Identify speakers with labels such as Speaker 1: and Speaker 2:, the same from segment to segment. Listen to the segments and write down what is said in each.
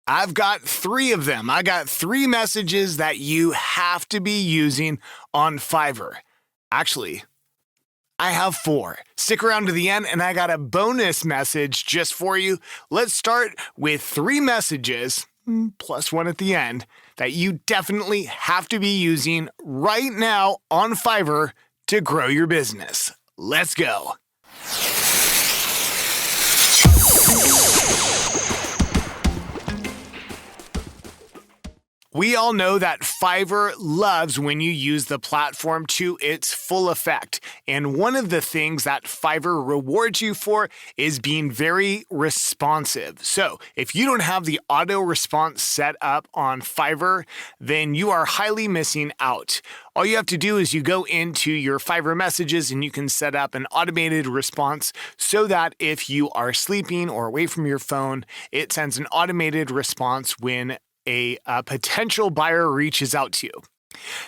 Speaker 1: I've got 3 of them. I got 3 messages that you have to be using on Fiverr. Actually, I have 4. Stick around to the end and I got a bonus message just for you. Let's start with 3 messages, plus 1 at the end, that you definitely have to be using right now on Fiverr to grow your business. Let's go. We all know that Fiverr loves when you use the platform to its full effect. And one of the things that Fiverr rewards you for is being very responsive. So if you don't have the auto response set up on Fiverr, then you are highly missing out. All you have to do is you go into your Fiverr messages and you can set up an automated response so that if you are sleeping or away from your phone, it sends an automated response when a potential buyer reaches out to you.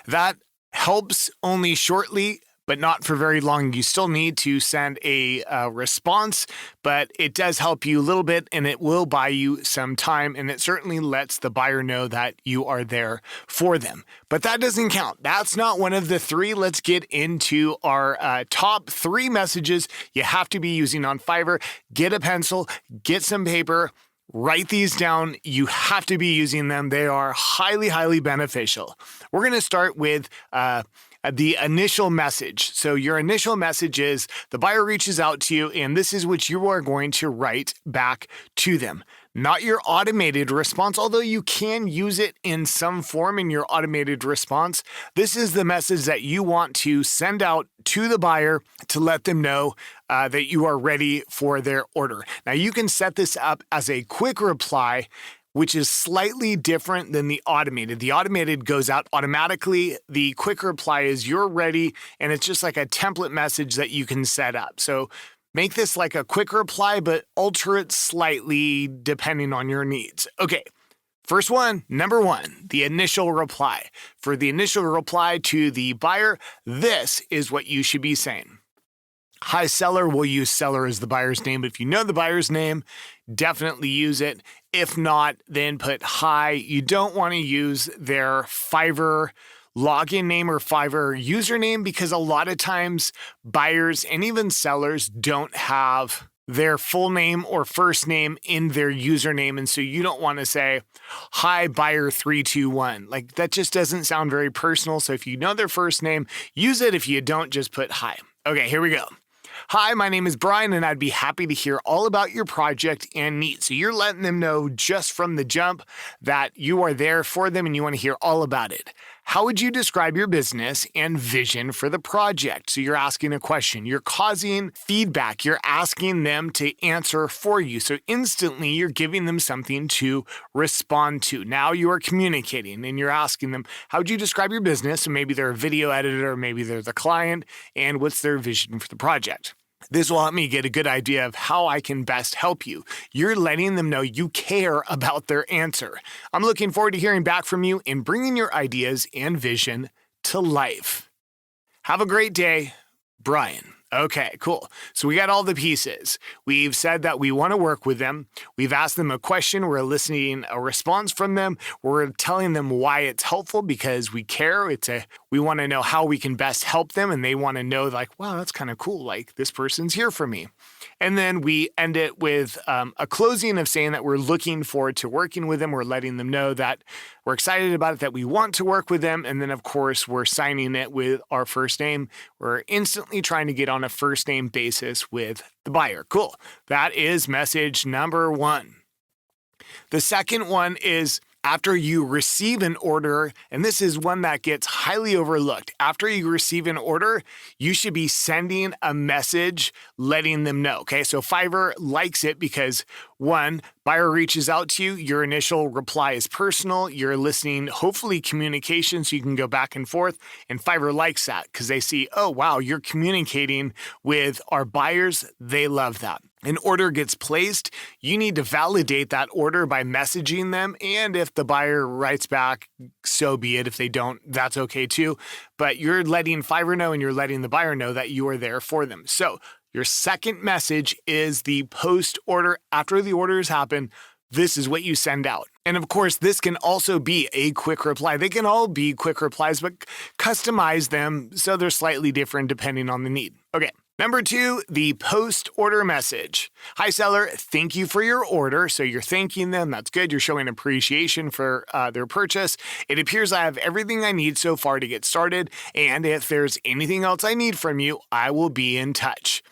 Speaker 1: That helps only shortly, but not for very long. You still need to send a response, but it does help you a little bit and it will buy you some time, and it certainly lets the buyer know that you are there for them. But that doesn't count. That's not one of the 3. Let's get into our top 3 messages you have to be using on Fiverr. Get a pencil, get some paper, write these down. You have to be using them. They are highly, highly beneficial. We're going to start with the initial message. So your initial message is the buyer reaches out to you, and this is what you are going to write back to them. Not your automated response, although you can use it in some form in your automated response. This is the message that you want to send out to the buyer to let them know that you are ready for their order. Now, you can set this up as a quick reply, which is slightly different than the automated. The automated goes out automatically. The quick reply is you're ready, and it's just like a template message that you can set up. So make this like a quick reply, but alter it slightly depending on your needs. Okay, first one, number 1, the initial reply. For the initial reply to the buyer, this is what you should be saying. Hi, seller. We'll use seller as the buyer's name. If you know the buyer's name, definitely use it. If not, then put hi. You don't want to use their Fiverr login name or Fiverr username because a lot of times buyers and even sellers don't have their full name or first name in their username. And so you don't want to say, hi, buyer 321. Like that just doesn't sound very personal. So if you know their first name, use it. If you don't, just put hi. Okay, here we go. Hi, my name is Brian, and I'd be happy to hear all about your project and needs. So you're letting them know just from the jump that you are there for them and you want to hear all about it. How would you describe your business and vision for the project? So you're asking a question. You're causing feedback. You're asking them to answer for you. So instantly you're giving them something to respond to. Now you are communicating and you're asking them, how would you describe your business? So maybe they're a video editor, or maybe they're the client, and what's their vision for the project? This will help me get a good idea of how I can best help you. You're letting them know you care about their answer. I'm looking forward to hearing back from you and bringing your ideas and vision to life. Have a great day, Brian. Okay, cool. So we got all the pieces. We've said that we want to work with them. We've asked them a question. We're eliciting a response from them. We're telling them why it's helpful because we care. We want to know how we can best help them. And they want to know like, wow, that's kind of cool. Like this person's here for me. And then we end it with a closing of saying that we're looking forward to working with them. We're letting them know that we're excited about it, that we want to work with them. And then, of course, we're signing it with our first name. We're instantly trying to get on a first name basis with the buyer. Cool. That is message number 1. The second one is after you receive an order, and this is one that gets highly overlooked. After you receive an order, you should be sending a message letting them know. Okay, so Fiverr likes it because 1, buyer reaches out to you, your initial reply is personal, you're listening, hopefully communication, so you can go back and forth, and Fiverr likes that because they see, oh wow, you're communicating with our buyers, they love that. An order gets placed, you need to validate that order by messaging them, and if the buyer writes back, so be it. If they don't, that's okay too. But you're letting Fiverr know and you're letting the buyer know that you are there for them. So your second message is the post order. After the orders happen, this is what you send out. And of course, this can also be a quick reply. They can all be quick replies, but customize them so they're slightly different depending on the need. Okay. Number 2, the post-order message. Hi, seller. Thank you for your order. So you're thanking them. That's good. You're showing appreciation for their purchase. It appears I have everything I need so far to get started. And if there's anything else I need from you, I will be in touch.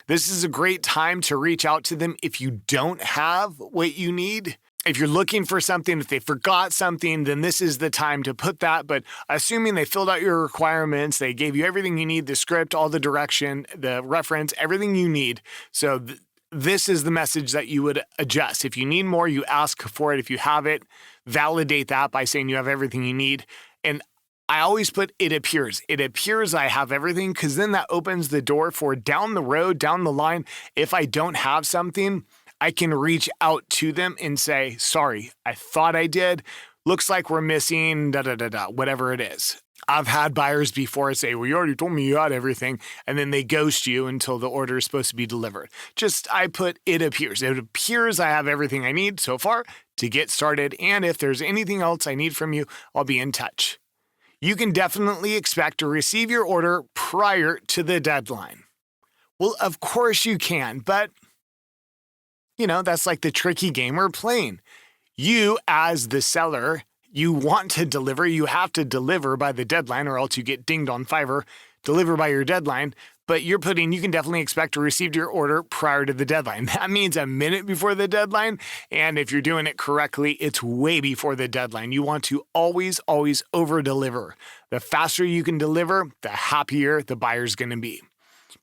Speaker 1: This is a great time to reach out to them if you don't have what you need. If you're looking for something, if they forgot something, then this is the time to put that. But assuming they filled out your requirements, they gave you everything you need, the script, all the direction, the reference, everything you need. So this is the message that you would adjust. If you need more, you ask for it. If you have it, validate that by saying you have everything you need. And I always put it appears. It appears I have everything because then that opens the door for down the road, down the line. If I don't have something, I can reach out to them and say, sorry, I thought I did. Looks like we're missing whatever it is. I've had buyers before say, well, you already told me you had everything. And then they ghost you until the order is supposed to be delivered. I put it appears. It appears I have everything I need so far to get started. And if there's anything else I need from you, I'll be in touch. You can definitely expect to receive your order prior to the deadline. Well, of course you can, but that's like the tricky game we're playing. You, as the seller, you want to deliver. You have to deliver by the deadline or else you get dinged on Fiverr. Deliver by your deadline. But you can definitely expect to receive your order prior to the deadline. That means a minute before the deadline. And if you're doing it correctly, it's way before the deadline. You want to always, always over-deliver. The faster you can deliver, the happier the buyer's going to be.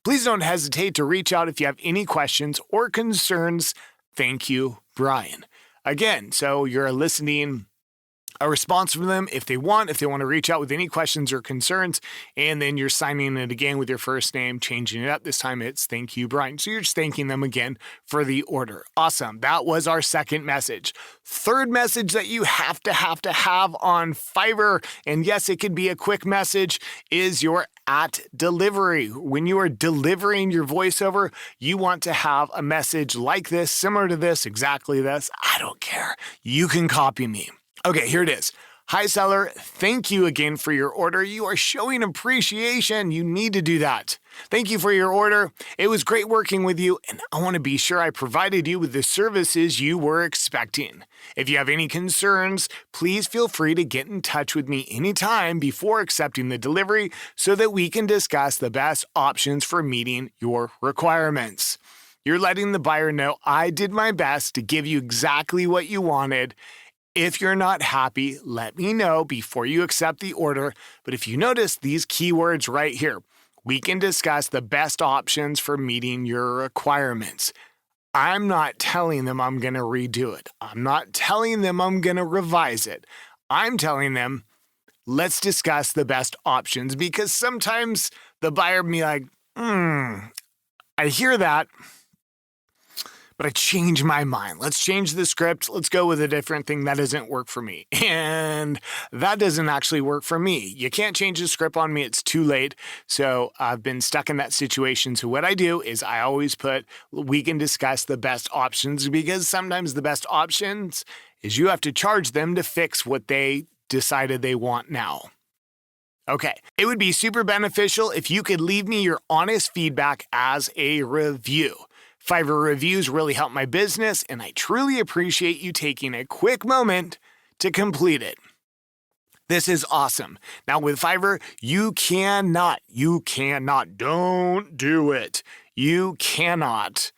Speaker 1: Please don't hesitate to reach out if you have any questions or concerns. Thank you, Brian. Again, so you're eliciting a response from them if they want to reach out with any questions or concerns, and then you're signing it again with your first name, changing it up. This time it's thank you, Brian. So you're just thanking them again for the order. Awesome. That was our second message. Third message that you have to have on Fiverr, and yes, it could be a quick message, is your at delivery. When you are delivering your voiceover, you want to have a message like this, similar to this, exactly this. I don't care. You can copy me. Okay, here it is. Hi, seller. Thank you again for your order. You are showing appreciation. You need to do that. Thank you for your order. It was great working with you, and I want to be sure I provided you with the services you were expecting. If you have any concerns, please feel free to get in touch with me anytime before accepting the delivery so that we can discuss the best options for meeting your requirements. You're letting the buyer know I did my best to give you exactly what you wanted. If you're not happy, let me know before you accept the order. But if you notice these keywords right here, we can discuss the best options for meeting your requirements. I'm not telling them I'm going to redo it. I'm not telling them I'm going to revise it. I'm telling them, let's discuss the best options, because sometimes the buyer will be like, I hear that, but I changed my mind. Let's change the script. Let's go with a different thing that doesn't work for me. And that doesn't actually work for me. You can't change the script on me. It's too late. So I've been stuck in that situation. So what I do is I always put, we can discuss the best options, because sometimes the best options is you have to charge them to fix what they decided they want now. Okay, it would be super beneficial if you could leave me your honest feedback as a review. Fiverr reviews really help my business, and I truly appreciate you taking a quick moment to complete it. This is awesome. Now with Fiverr, you cannot, don't do it. You cannot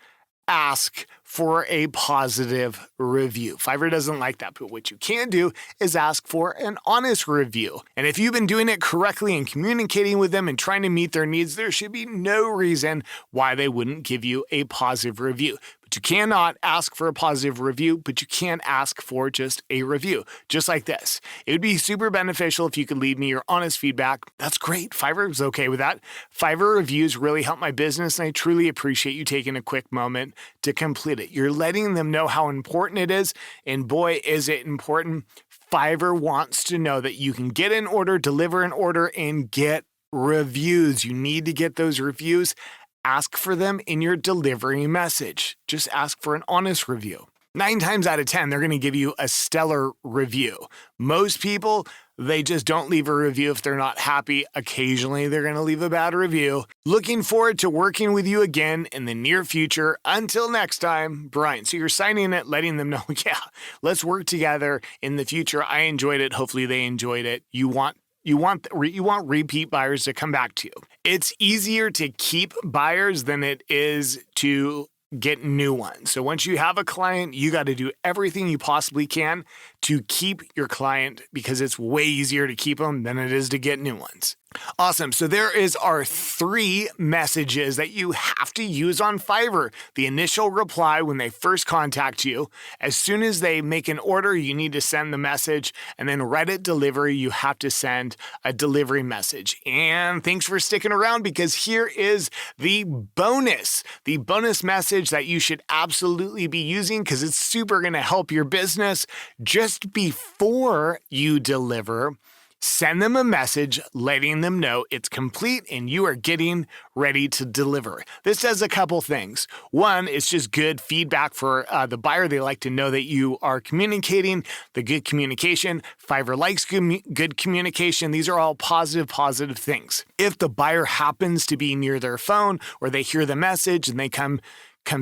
Speaker 1: ask for a positive review. Fiverr doesn't like that, but what you can do is ask for an honest review. And if you've been doing it correctly and communicating with them and trying to meet their needs, there should be no reason why they wouldn't give you a positive review. But you cannot ask for a positive review, but you can ask for just a review, just like this. It would be super beneficial if you could leave me your honest feedback. That's great. Fiverr is okay with that. Fiverr reviews really help my business, and I truly appreciate you taking a quick moment to complete it. You're letting them know how important it is, and boy, is it important. Fiverr wants to know that you can get an order, deliver an order, and get reviews. You need to get those reviews. Ask for them in your delivery message. Just ask for an honest review. 9 times out of 10, they're going to give you a stellar review. Most people, they just don't leave a review if they're not happy. Occasionally, they're going to leave a bad review. Looking forward to working with you again in the near future. Until next time, Brian. So you're signing it, letting them know, yeah, let's work together in the future. I enjoyed it. Hopefully they enjoyed it. You want repeat buyers to come back to you. It's easier to keep buyers than it is to get new ones. So once you have a client, you got to do everything you possibly can to keep your client, because it's way easier to keep them than it is to get new ones. Awesome. So there is our 3 messages that you have to use on Fiverr. The initial reply when they first contact you. As soon as they make an order, you need to send the message. And then right at delivery, you have to send a delivery message. And thanks for sticking around, because here is the bonus message that you should absolutely be using, because it's super going to help your business. Just before you deliver, send them a message letting them know it's complete and you are getting ready to deliver. This does a couple things. One, it's just good feedback for the buyer. They like to know that you are communicating the good communication. Fiverr likes good communication. These are all positive things. If the buyer happens to be near their phone, or they hear the message and they come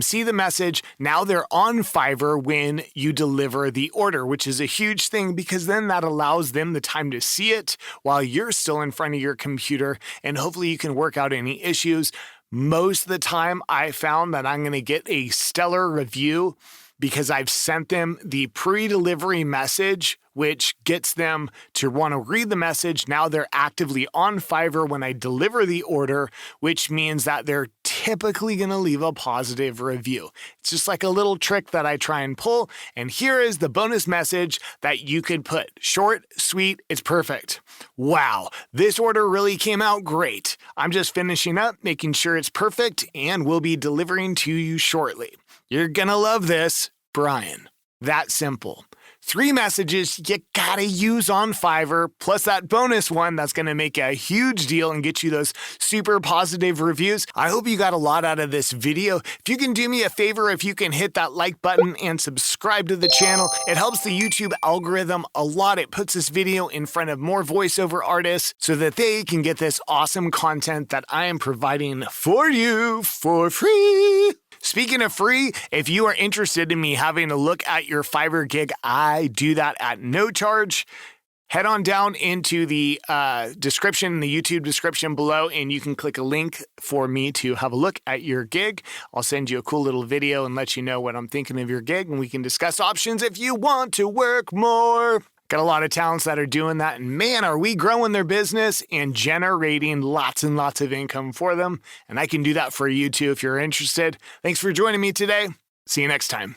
Speaker 1: see the message, now they're on Fiverr when you deliver the order, which is a huge thing, because then that allows them the time to see it while you're still in front of your computer, and hopefully you can work out any issues. Most of the time, I found that I'm going to get a stellar review because I've sent them the pre-delivery message, which gets them to want to read the message. Now they're actively on Fiverr when I deliver the order, which means that they're typically going to leave a positive review. It's just like a little trick that I try and pull. And here is the bonus message that you could put. Short, sweet, it's perfect. Wow, this order really came out great. I'm just finishing up, making sure it's perfect, and we'll be delivering to you shortly. You're going to love this, Brian. That simple. 3 messages you gotta use on Fiverr, plus that bonus one that's gonna make a huge deal and get you those super positive reviews. I hope you got a lot out of this video. If you can do me a favor, if you can hit that like button and subscribe to the channel, it helps the YouTube algorithm a lot. It puts this video in front of more voiceover artists so that they can get this awesome content that I am providing for you for free. Speaking of free, if you are interested in me having a look at your Fiverr gig, I do that at no charge. Head on down into the description, the YouTube description below, and you can click a link for me to have a look at your gig. I'll send you a cool little video and let you know what I'm thinking of your gig, and we can discuss options if you want to work more. Got a lot of talents that are doing that, and man, are we growing their business and generating lots and lots of income for them. And I can do that for you too if you're interested. Thanks for joining me today. See you next time.